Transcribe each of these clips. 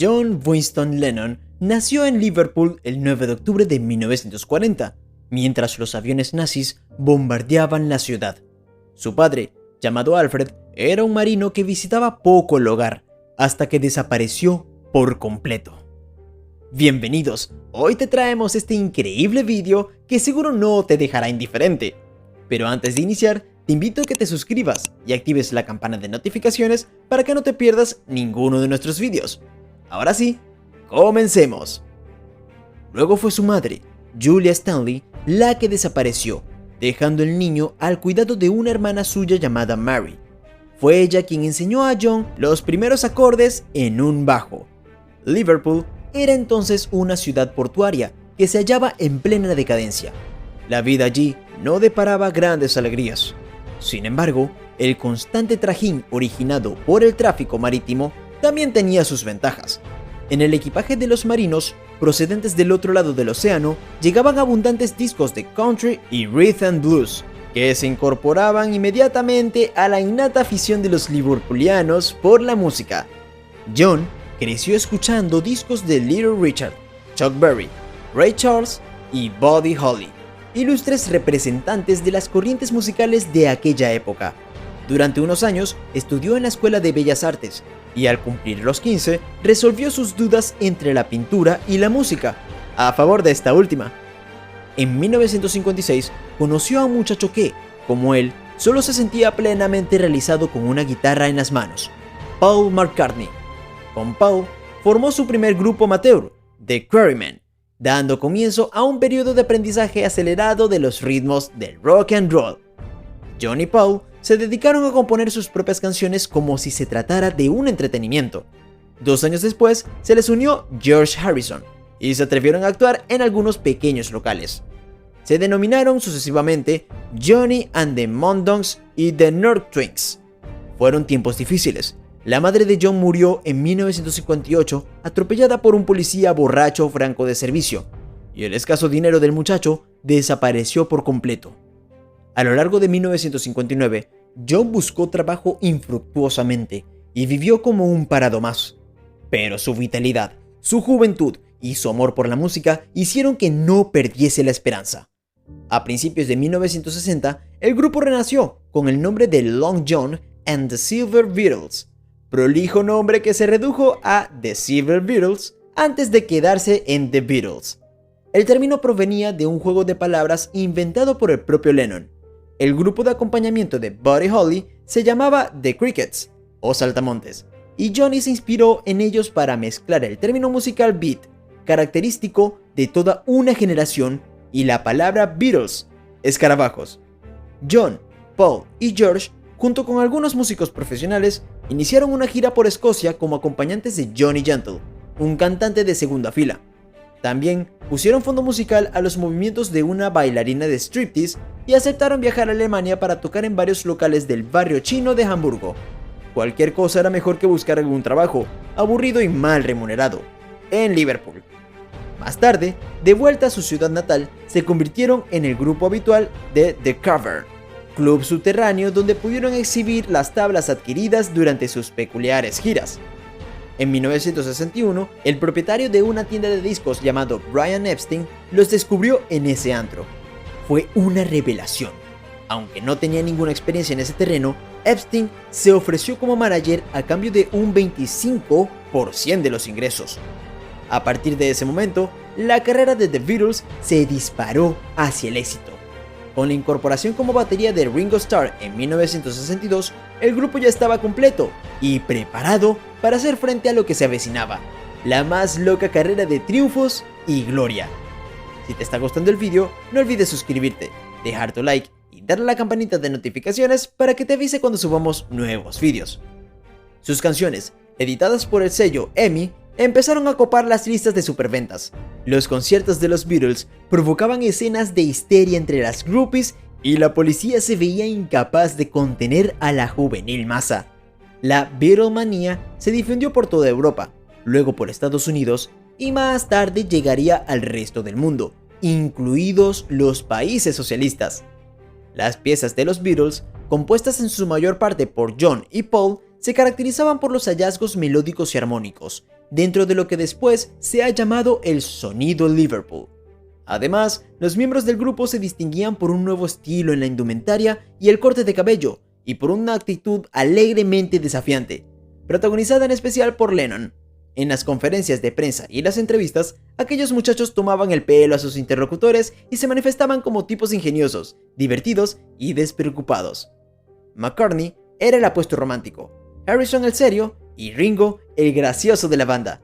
John Winston Lennon nació en Liverpool el 9 de octubre de 1940, mientras los aviones nazis bombardeaban la ciudad. Su padre, llamado Alfred, era un marino que visitaba poco el hogar, hasta que desapareció por completo. Bienvenidos, hoy te traemos este increíble vídeo que seguro no te dejará indiferente. Pero antes de iniciar, te invito a que te suscribas y actives la campana de notificaciones para que no te pierdas ninguno de nuestros vídeos. Ahora sí, comencemos. Luego fue su madre, Julia Stanley, la que desapareció, dejando el niño al cuidado de una hermana suya llamada Mary. Fue ella quien enseñó a John los primeros acordes en un bajo. Liverpool era entonces una ciudad portuaria que se hallaba en plena decadencia. La vida allí no deparaba grandes alegrías. Sin embargo, el constante trajín originado por el tráfico marítimo también tenía sus ventajas. En el equipaje de los marinos, procedentes del otro lado del océano, llegaban abundantes discos de country y rhythm and blues, que se incorporaban inmediatamente a la innata afición de los liverpoolianos por la música. John creció escuchando discos de Little Richard, Chuck Berry, Ray Charles y Buddy Holly, ilustres representantes de las corrientes musicales de aquella época. Durante unos años estudió en la Escuela de Bellas Artes y al cumplir los 15 resolvió sus dudas entre la pintura y la música, a favor de esta última. En 1956 conoció a un muchacho que, como él, solo se sentía plenamente realizado con una guitarra en las manos, Paul McCartney. Con Paul formó su primer grupo amateur, The Quarrymen, dando comienzo a un periodo de aprendizaje acelerado de los ritmos del rock and roll. John y Paul se dedicaron a componer sus propias canciones como si se tratara de un entretenimiento. 2 años después se les unió George Harrison y se atrevieron a actuar en algunos pequeños locales. Se denominaron sucesivamente Johnny and the Mondogs y The North Twins. Fueron tiempos difíciles. La madre de John murió en 1958 atropellada por un policía borracho franco de servicio, y el escaso dinero del muchacho desapareció por completo. A lo largo de 1959, John buscó trabajo infructuosamente y vivió como un parado más. Pero su vitalidad, su juventud y su amor por la música hicieron que no perdiese la esperanza. A principios de 1960, el grupo renació con el nombre de Long John and the Silver Beatles, prolijo nombre que se redujo a The Silver Beatles antes de quedarse en The Beatles. El término provenía de un juego de palabras inventado por el propio Lennon. El grupo de acompañamiento de Buddy Holly se llamaba The Crickets, o Saltamontes, y Johnny se inspiró en ellos para mezclar el término musical beat, característico de toda una generación, y la palabra Beatles, escarabajos. John, Paul y George, junto con algunos músicos profesionales, iniciaron una gira por Escocia como acompañantes de Johnny Gentle, un cantante de segunda fila. También pusieron fondo musical a los movimientos de una bailarina de striptease y aceptaron viajar a Alemania para tocar en varios locales del barrio chino de Hamburgo. Cualquier cosa era mejor que buscar algún trabajo, aburrido y mal remunerado, en Liverpool. Más tarde, de vuelta a su ciudad natal, se convirtieron en el grupo habitual de The Cavern, club subterráneo donde pudieron exhibir las tablas adquiridas durante sus peculiares giras. En 1961, el propietario de una tienda de discos llamado Brian Epstein los descubrió en ese antro. Fue una revelación. Aunque no tenía ninguna experiencia en ese terreno, Epstein se ofreció como manager a cambio de un 25% de los ingresos. A partir de ese momento, la carrera de The Beatles se disparó hacia el éxito. Con la incorporación como batería de Ringo Starr en 1962, el grupo ya estaba completo y preparado para hacer frente a lo que se avecinaba, la más loca carrera de triunfos y gloria. Si te está gustando el vídeo, no olvides suscribirte, dejar tu like y darle a la campanita de notificaciones para que te avise cuando subamos nuevos vídeos. Sus canciones, editadas por el sello EMI, empezaron a copar las listas de superventas. Los conciertos de los Beatles provocaban escenas de histeria entre las groupies y la policía se veía incapaz de contener a la juvenil masa. La Beatlemanía se difundió por toda Europa, luego por Estados Unidos y más tarde llegaría al resto del mundo, incluidos los países socialistas. Las piezas de los Beatles, compuestas en su mayor parte por John y Paul, se caracterizaban por los hallazgos melódicos y armónicos, dentro de lo que después se ha llamado el sonido Liverpool. Además, los miembros del grupo se distinguían por un nuevo estilo en la indumentaria y el corte de cabello, y por una actitud alegremente desafiante, protagonizada en especial por Lennon. En las conferencias de prensa y las entrevistas, aquellos muchachos tomaban el pelo a sus interlocutores y se manifestaban como tipos ingeniosos, divertidos y despreocupados. McCartney era el apuesto romántico, Harrison el serio y Ringo el gracioso de la banda.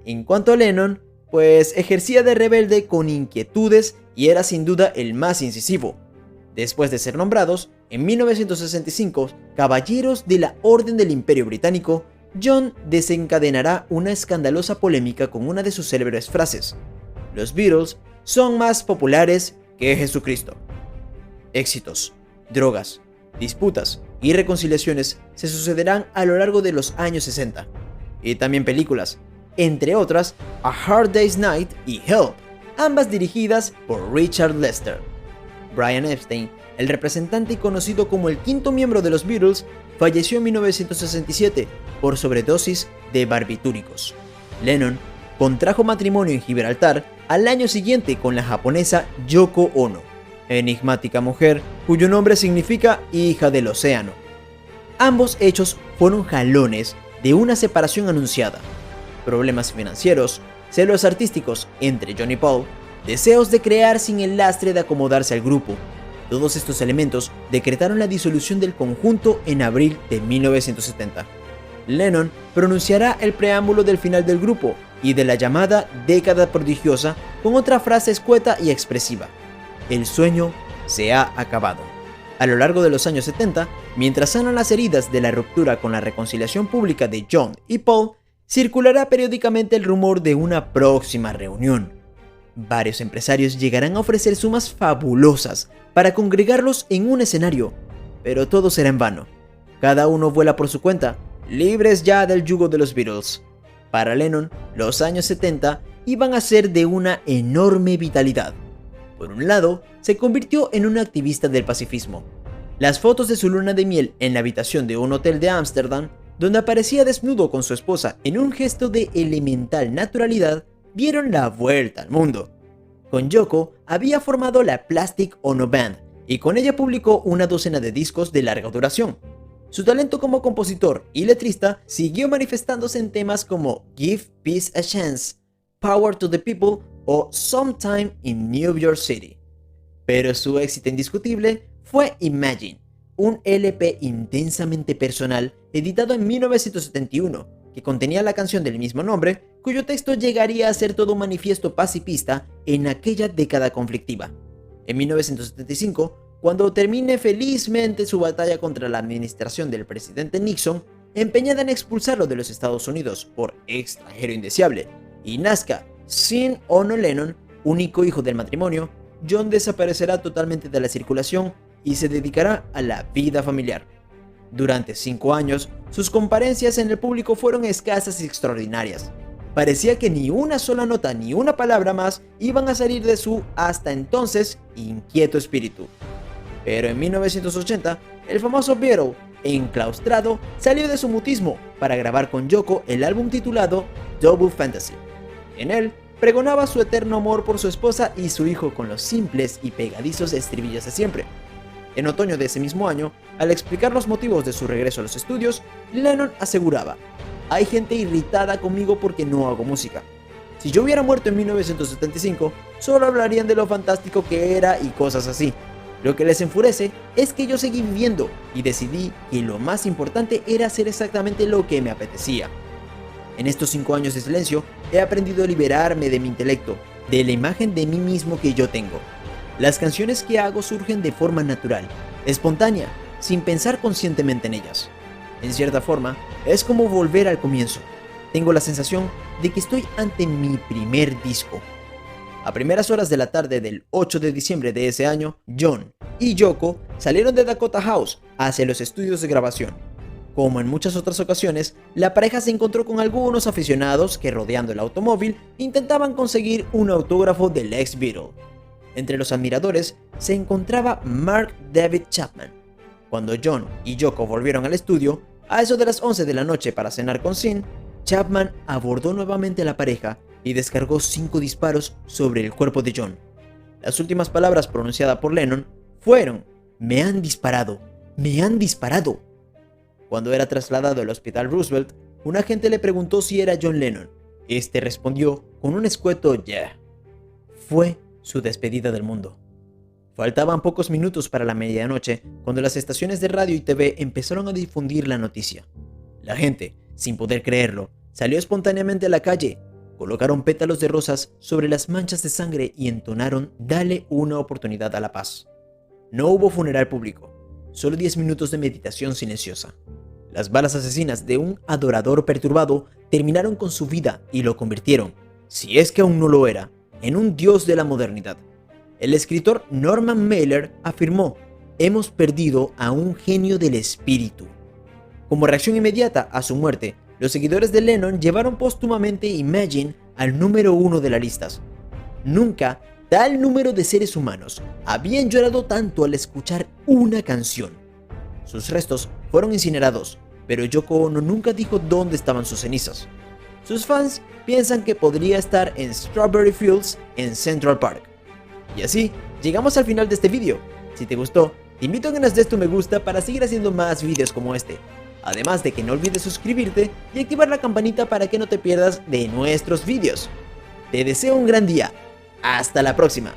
En cuanto a Lennon, pues ejercía de rebelde con inquietudes y era sin duda el más incisivo. Después de ser nombrados, en 1965, Caballeros de la Orden del Imperio Británico, John desencadenará una escandalosa polémica con una de sus célebres frases: "Los Beatles son más populares que Jesucristo". Éxitos, drogas, disputas y reconciliaciones se sucederán a lo largo de los años 60, y también películas, entre otras A Hard Day's Night y Help, ambas dirigidas por Richard Lester. Brian Epstein, el representante y conocido como el quinto miembro de los Beatles, falleció en 1967 por sobredosis de barbitúricos. Lennon contrajo matrimonio en Gibraltar al año siguiente con la japonesa Yoko Ono, enigmática mujer cuyo nombre significa hija del océano. Ambos hechos fueron jalones de una separación anunciada. Problemas financieros, celos artísticos entre John y Paul, deseos de crear sin el lastre de acomodarse al grupo. Todos estos elementos decretaron la disolución del conjunto en abril de 1970. Lennon pronunciará el preámbulo del final del grupo y de la llamada década prodigiosa con otra frase escueta y expresiva: "El sueño se ha acabado". A lo largo de los años 70, mientras sanan las heridas de la ruptura con la reconciliación pública de John y Paul, circulará periódicamente el rumor de una próxima reunión. Varios empresarios llegarán a ofrecer sumas fabulosas para congregarlos en un escenario, pero todo será en vano. Cada uno vuela por su cuenta, libres ya del yugo de los Beatles. Para Lennon, los años 70 iban a ser de una enorme vitalidad. Por un lado, se convirtió en un activista del pacifismo. Las fotos de su luna de miel en la habitación de un hotel de Ámsterdam, donde aparecía desnudo con su esposa en un gesto de elemental naturalidad, dieron la vuelta al mundo. Con Yoko había formado la Plastic Ono Band y con ella publicó una docena de discos de larga duración. Su talento como compositor y letrista siguió manifestándose en temas como Give Peace a Chance, Power to the People o Sometime in New York City. Pero su éxito indiscutible fue Imagine, un LP intensamente personal editado en 1971, que contenía la canción del mismo nombre, cuyo texto llegaría a ser todo un manifiesto pacifista en aquella década conflictiva. En 1975, cuando termine felizmente su batalla contra la administración del presidente Nixon, empeñada en expulsarlo de los Estados Unidos por extranjero indeseable, y nazca Sean Ono Lennon, único hijo del matrimonio, John desaparecerá totalmente de la circulación y se dedicará a la vida familiar. Durante 5 años, sus comparencias en el público fueron escasas y extraordinarias. Parecía que ni una sola nota ni una palabra más iban a salir de su, hasta entonces, inquieto espíritu. Pero en 1980, el famoso Beatle, enclaustrado, salió de su mutismo para grabar con Yoko el álbum titulado Double Fantasy. En él, pregonaba su eterno amor por su esposa y su hijo con los simples y pegadizos estribillos de siempre. En otoño de ese mismo año, al explicar los motivos de su regreso a los estudios, Lennon aseguraba: "Hay gente irritada conmigo porque no hago música. Si yo hubiera muerto en 1975, solo hablarían de lo fantástico que era y cosas así. Lo que les enfurece es que yo seguí viviendo y decidí que lo más importante era hacer exactamente lo que me apetecía. En estos 5 años de silencio, he aprendido a liberarme de mi intelecto, de la imagen de mí mismo que yo tengo. Las canciones que hago surgen de forma natural, espontánea, sin pensar conscientemente en ellas. En cierta forma, es como volver al comienzo. Tengo la sensación de que estoy ante mi primer disco". A primeras horas de la tarde del 8 de diciembre de ese año, John y Yoko salieron de Dakota House hacia los estudios de grabación. Como en muchas otras ocasiones, la pareja se encontró con algunos aficionados que, rodeando el automóvil, intentaban conseguir un autógrafo del ex Beatle. Entre los admiradores se encontraba Mark David Chapman. Cuando John y Yoko volvieron al estudio, a eso de las 11 de la noche para cenar con Sean, Chapman abordó nuevamente a la pareja y descargó 5 disparos sobre el cuerpo de John. Las últimas palabras pronunciadas por Lennon fueron: "Me han disparado, me han disparado". Cuando era trasladado al hospital Roosevelt, un agente le preguntó si era John Lennon. Este respondió con un escueto "yeah". Fue su despedida del mundo. Faltaban pocos minutos para la medianoche cuando las estaciones de radio y TV empezaron a difundir la noticia. La gente, sin poder creerlo, salió espontáneamente a la calle, colocaron pétalos de rosas sobre las manchas de sangre y entonaron "Dale una oportunidad a la paz". No hubo funeral público, solo 10 minutos de meditación silenciosa. Las balas asesinas de un adorador perturbado terminaron con su vida y lo convirtieron, si es que aún no lo era, en un dios de la modernidad. El escritor Norman Mailer afirmó: "Hemos perdido a un genio del espíritu". Como reacción inmediata a su muerte, los seguidores de Lennon llevaron póstumamente Imagine al número 1 de las listas. Nunca tal número de seres humanos habían llorado tanto al escuchar una canción. Sus restos fueron incinerados, pero Yoko Ono nunca dijo dónde estaban sus cenizas. Sus fans piensan que podría estar en Strawberry Fields en Central Park. Y así, llegamos al final de este vídeo. Si te gustó, te invito a que nos des tu me gusta para seguir haciendo más vídeos como este. Además de que no olvides suscribirte y activar la campanita para que no te pierdas de nuestros vídeos. Te deseo un gran día. Hasta la próxima.